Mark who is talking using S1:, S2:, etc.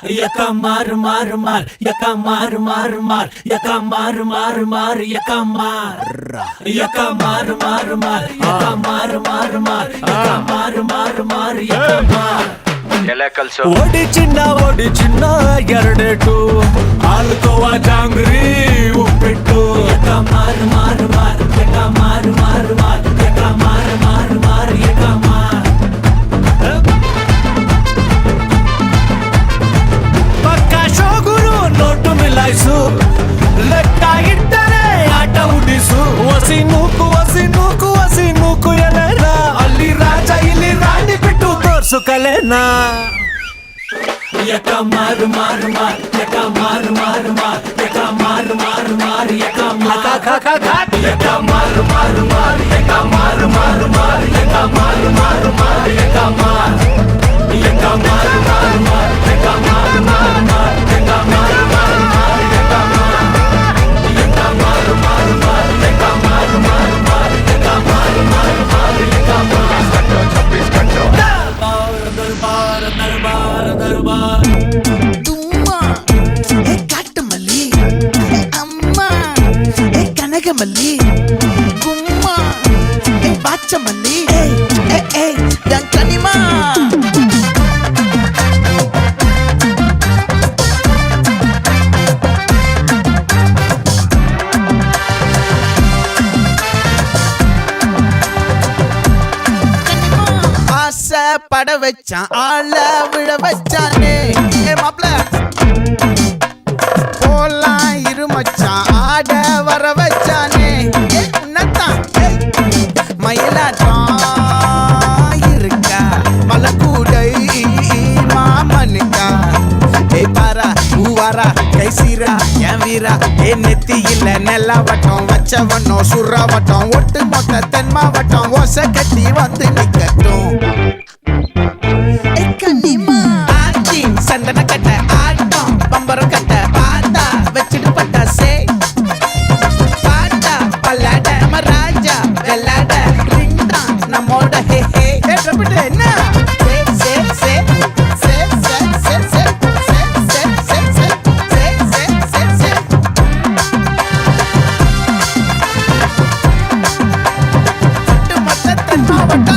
S1: Yaka mar mar mar, yaka mar mar mar, yaka mar mar mar, yaka mar. Yaka mar mar mar, yaka mar mar mar, yaka mar mar mar, yaka mar.
S2: ಎಲೆ ಕಲ್ಸು
S1: ಓಡಿ ಚಿನ್ನ ಎರಡೆಟು ಹಾಲ್ಕೋವಾ ಜಾಂಗ್ರಿ ಉಪ್ಪಿಟ್ಟು ಯಕ ಮಾರ್ ಮಾರ್ ಮಾರ್ ಯಕ ಮಾರ್ ಮಾರ್ ಮಾರ್ ಯಕ ಮಾರ್ ಮಾರ್ ಮಾರ್ ಯಕ ಮಾರ್ ಪಕ್ಕ ಶೋಗುರು note ಮಿಲಾಯಿಸು ಲೆಕ್ಕ ಇಟ್ಟರೆ ಆಟ ಉಡಿಸು ವಸಿ ನೂಕು ಎಲೆನ ಅಲ್ಲಿ ರಾಜ ಇಲ್ಲಿ ರಾಣಿ ಬಿಟ್ಟು ತೋರ್ಸು ಕಲೆನಾ Yaka mar mar mar, yaka mar mar mar, yaka mar mar mar, yaka mar yaka mar mar mar, yaka mar mar mar, yaka mar mar mar, yaka mar yaka mar mar mar, yaka mar mar mar, yaka mar mar mar, yaka mar yaka mar mar mar, yaka mar mar mar, yaka mar mar mar, yaka mar
S2: 26 घंटों
S1: दरबार
S3: தும்மா ஏ காட்டுமல்லி ஏ அம்மா ஏ கனகமல்லி கும்மா ஏ பாச்சமல்லி ஏ என் கனிமா பட வச்சான் ஆள விழ வச்சானே ஏ மாப்ள போலாம் இருமச்சான் ஆட வர வச்சானே ஏ உன்னத்தான் மயிலாட்டம் இருக்கா மலக்கூடை மாமனுக்கா ஏ பாரா பூவாரா கைசீரா என் வீரா ஏ நெத்தி இல்ல நெல்லாவட்டம் வச்சவனோ சுறாவட்டம் ஒட்டு மொத்த தென் மாவட்டம் ஓசை கட்டி வந்து நிக்கட்டும் சந்தன கட்ட ஆட்டம் பம்பரம் கட்ட பாத்தா வச்சுட்டு பட்டாசே பாட்டா பல்லாட ராஜா வெள்ளாட ரிங் தான் நம்மோட ஹே ஹே என்ன மொத்த தென் மாவட்டம்